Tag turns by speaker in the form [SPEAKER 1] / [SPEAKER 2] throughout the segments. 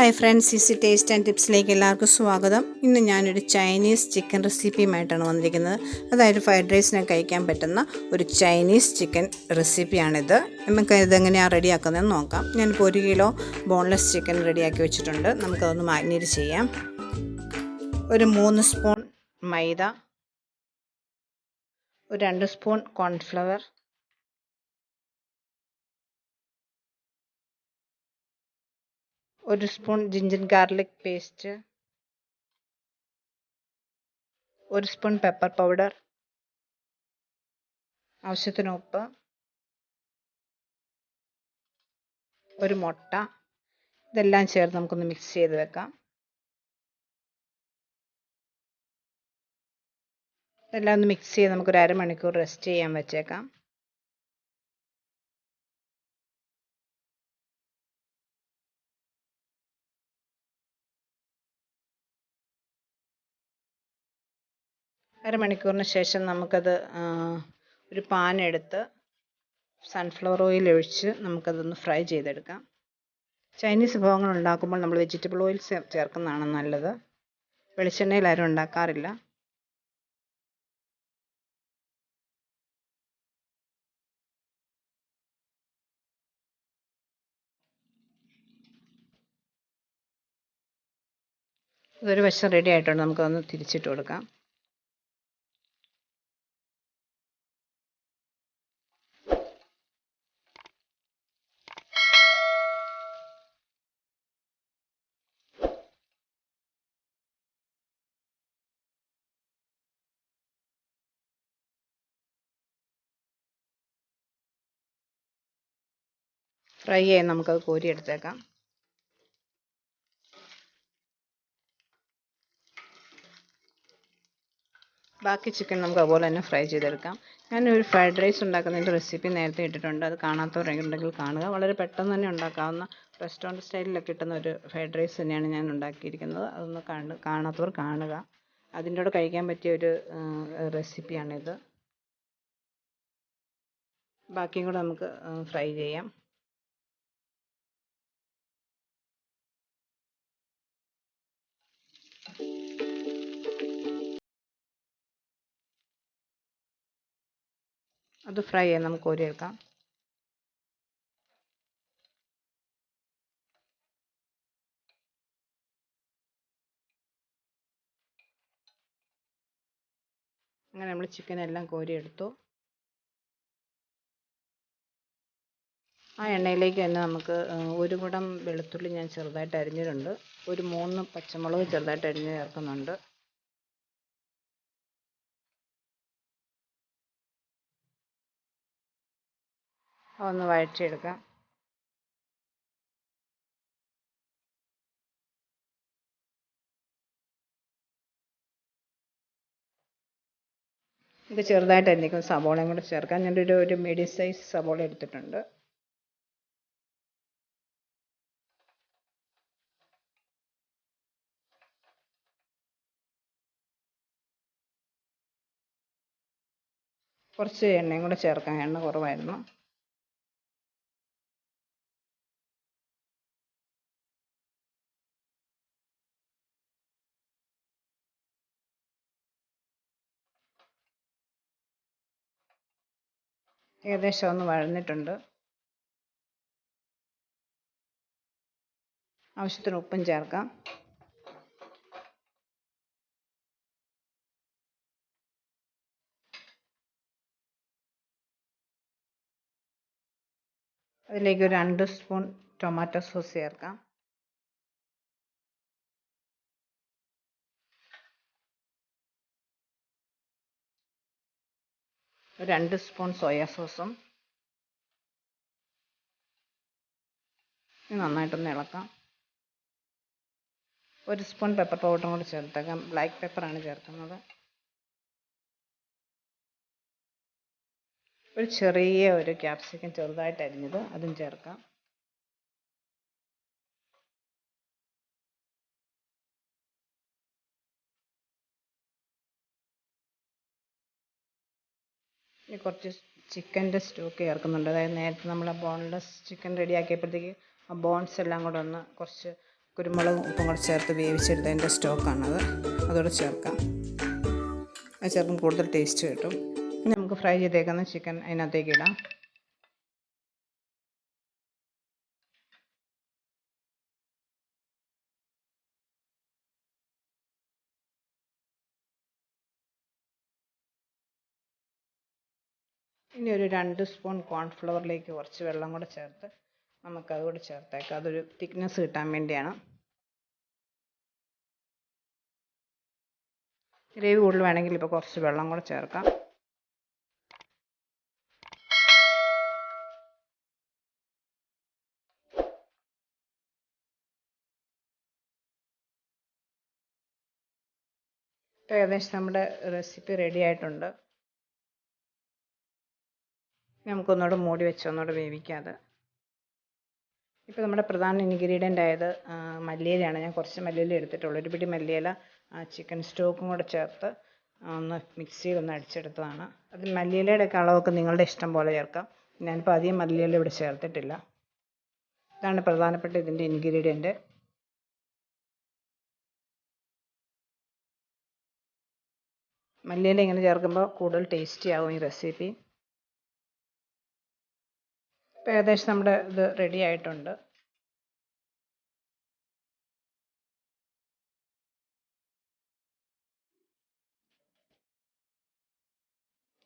[SPEAKER 1] Hi friends, easy taste and ടിപ്സിലേക്ക് എല്ലാവർക്കും സ്വാഗതം. ഇന്ന് ഞാനൊരു ചൈനീസ് ചിക്കൻ റെസിപ്പിയുമായിട്ടാണ് വന്നിരിക്കുന്നത്. അതായത് ഫ്രൈഡ് റൈസിനൊക്കെ കഴിക്കാൻ പറ്റുന്ന ഒരു ചൈനീസ് ചിക്കൻ റെസിപ്പിയാണിത്. നമുക്ക് ഇതെങ്ങനെയാണ് റെഡിയാക്കുന്നതെന്ന് നോക്കാം. ഞാനിപ്പോൾ 1 കിലോ ബോൺലെസ് ചിക്കൻ റെഡിയാക്കി വെച്ചിട്ടുണ്ട്. നമുക്കതൊന്ന് മാരിനേറ്റ് ചെയ്യാം. ഒരു 3 സ്പൂൺ മൈദ, ഒരു 2 സ്പൂൺ കോൺഫ്ലവർ, ഒരു സ്പൂൺ ജിഞ്ചർ ഗാർലിക് പേസ്റ്റ്, ഒരു സ്പൂൺ പെപ്പർ പൗഡർ, ആവശ്യത്തിന് ഉപ്പ്, ഒരു മുട്ട. ഇതെല്ലാം ചേർത്ത് നമുക്കൊന്ന് മിക്സ് ചെയ്ത് വെക്കാം. ഇതെല്ലാം ഒന്ന് മിക്സ് ചെയ്ത് നമുക്കൊരു അരമണിക്കൂർ റെസ്റ്റ് ചെയ്യാൻ വെച്ചേക്കാം. അരമണിക്കൂറിന് ശേഷം നമുക്കത് ഒരു പാൻ എടുത്ത് സൺഫ്ലവർ ഓയിൽ ഒഴിച്ച് നമുക്കതൊന്ന് ഫ്രൈ ചെയ്തെടുക്കാം. ചൈനീസ് വിഭവങ്ങൾ ഉണ്ടാക്കുമ്പോൾ നമ്മൾ വെജിറ്റബിൾ ഓയിൽ ചേർക്കുന്നതാണ് നല്ലത്. വെളിച്ചെണ്ണയിൽ ആരും ഉണ്ടാക്കാറില്ല. ഇതൊരു വശം റെഡി ആയിട്ടുണ്ട്. നമുക്കതൊന്ന് തിരിച്ചിട്ട് കൊടുക്കാം. ഫ്രൈ ചെയ്യാൻ നമുക്കത് കോരിയെടുത്തേക്കാം. ബാക്കി ചിക്കൻ നമുക്ക് അതുപോലെ തന്നെ ഫ്രൈ ചെയ്തെടുക്കാം. ഞാനൊരു ഫ്രൈഡ് റൈസ് ഉണ്ടാക്കുന്നതിൻ്റെ റെസിപ്പി നേരത്തെ ഇട്ടിട്ടുണ്ട്. അത് കാണാത്തവരുണ്ടെങ്കിൽ കാണുക. വളരെ പെട്ടെന്ന് തന്നെ ഉണ്ടാക്കാവുന്ന റെസ്റ്റോറൻറ്റ് സ്റ്റൈലിലൊക്കെ കിട്ടുന്ന ഒരു ഫ്രൈഡ് റൈസ് തന്നെയാണ് ഞാൻ ഉണ്ടാക്കിയിരിക്കുന്നത്. അതൊന്ന് കാണാത്തവർ കാണുക. അതിൻ്റെ കൂടെ കഴിക്കാൻ പറ്റിയ ഒരു റെസിപ്പിയാണിത്. ബാക്കിയും കൂടെ നമുക്ക് ഫ്രൈ ചെയ്യാം. അത് ഫ്രൈ ചെയ്യാൻ നമുക്ക് കോരിയെടുക്കാം. അങ്ങനെ നമ്മൾ ചിക്കൻ എല്ലാം കോരിയെടുത്തു. ആ എണ്ണയിലേക്ക് തന്നെ നമുക്ക് ഒരു കുടം വെളുത്തുള്ളി ഞാൻ ചെറുതായിട്ട് അരിഞ്ഞിട്ടുണ്ട്. ഒരു 3 പച്ചമുളക് ചെറുതായിട്ട് അരിഞ്ഞ് ചേർക്കുന്നുണ്ട്. അതൊന്ന് വഴറ്റിയെടുക്കാം. ഇത് ചെറുതായിട്ട് അരിഞ്ഞിരിക്കുന്ന സവോളയും കൂടെ ചേർക്കാം. ഞാനൊരു മീഡിയം സൈസ് സവോള എടുത്തിട്ടുണ്ട്. കുറച്ച് എണ്ണയും കൂടെ ചേർക്കാം. എണ്ണ കുറവായിരുന്നു. ഏകദേശം ഒന്ന് വഴന്നിട്ടുണ്ട്. ആവശ്യത്തിന് ഉപ്പും ചേർക്കാം. അതിലേക്ക് ഒരു 2 സ്പൂൺ ടൊമാറ്റോ സോസ് ചേർക്കാം. ഒരു 2 സ്പൂൺ സോയാ സോസും. നന്നായിട്ടൊന്ന് ഇളക്കാം. ഒരു സ്പൂൺ പെപ്പർ പൗഡറും കൂടി ചേർത്തേക്കാം. ബ്ലാക്ക് പെപ്പറാണ് ചേർക്കുന്നത്. ഒരു ചെറിയ ക്യാപ്സിക്കം ചെറുതായിട്ട് അരിഞ്ഞത് അതും ചേർക്കാം. ഇനി കുറച്ച് ചിക്കൻ്റെ സ്റ്റോക്ക് ചേർക്കുന്നുണ്ട്. അതായത് നേരത്തെ നമ്മൾ ബോൺലെസ് ചിക്കൻ റെഡിയാക്കിയപ്പോഴത്തേക്ക് ആ ബോൺസ് എല്ലാം കൂടെ ഒന്ന് കുറച്ച് കുരുമുളകും ഉപ്പും കൂടെ ചേർത്ത് വേവിച്ചെടുത്തതിൻ്റെ സ്റ്റോക്കാണത്. അതോടെ ചേർക്കാം. അത് ചേർക്കും കൂടുതൽ ടേസ്റ്റ് കിട്ടും. ഇനി നമുക്ക് ഫ്രൈ ചെയ്തേക്കുന്ന ചിക്കൻ അതിനകത്തേക്ക് ഇടാം. ഇനി ഒരു 2 സ്പൂൺ കോൺഫ്ലവറിലേക്ക് കുറച്ച് വെള്ളം കൂടെ ചേർത്ത് നമുക്കതുകൂടെ ചേർത്തേക്കാം. അതൊരു തിക്നെസ് കിട്ടാൻ വേണ്ടിയാണ്. ഗ്രേവി കൂടുതൽ വേണമെങ്കിൽ ഇപ്പോൾ കുറച്ച് വെള്ളം കൂടെ ചേർക്കാം. ഏകദേശം നമ്മുടെ റെസിപ്പി റെഡി ആയിട്ടുണ്ട്. നമുക്കൊന്നുകൂടെ മൂടി വെച്ച് ഒന്നുകൂടെ വേവിക്കാതെ. ഇപ്പോൾ നമ്മുടെ പ്രധാന ഇൻഗ്രീഡിയൻ്റ് ആയത് മല്ലിയിലയാണ്. ഞാൻ കുറച്ച് മല്ലിയില എടുത്തിട്ടുള്ളൂ. ഒരു പിടി മല്ലിയില ചിക്കൻ സ്റ്റോക്കും കൂടെ ചേർത്ത് ഒന്ന് മിക്സിയിൽ അടിച്ചെടുത്തതാണ്. അതിൽ മല്ലിയിലയുടെ ഒക്കെ അളവൊക്കെ നിങ്ങളുടെ ഇഷ്ടം പോലെ ചേർക്കാം. ഞാനിപ്പോൾ അധികം മല്ലിയില ഇവിടെ ചേർത്തിട്ടില്ല. ഇതാണ് പ്രധാനപ്പെട്ട ഇതിൻ്റെ ഇൻഗ്രീഡിയൻറ്റ്. മല്ലിയില ഇങ്ങനെ ചേർക്കുമ്പോൾ കൂടുതൽ ടേസ്റ്റി ആവും ഈ റെസിപ്പി. ഇപ്പോൾ ഏകദേശം നമ്മുടെ ഇത് റെഡി ആയിട്ടുണ്ട്.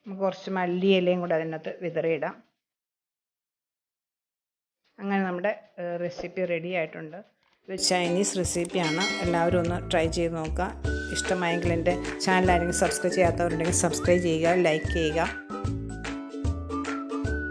[SPEAKER 1] നമുക്ക് കുറച്ച് മല്ലിയിലയും കൂടെ അതിനകത്ത് വിതറിയിടാം. അങ്ങനെ നമ്മുടെ റെസിപ്പി റെഡി ആയിട്ടുണ്ട്. ഇത് ചൈനീസ് റെസിപ്പിയാണ്. എല്ലാവരും ഒന്ന് ട്രൈ ചെയ്ത് നോക്കുക. ഇഷ്ടമായെങ്കിൽ എൻ്റെ ചാനൽ ആരെങ്കിലും സബ്സ്ക്രൈബ് ചെയ്യാത്തവരുണ്ടെങ്കിൽ സബ്സ്ക്രൈബ് ചെയ്യുക, ലൈക്ക് ചെയ്യുക.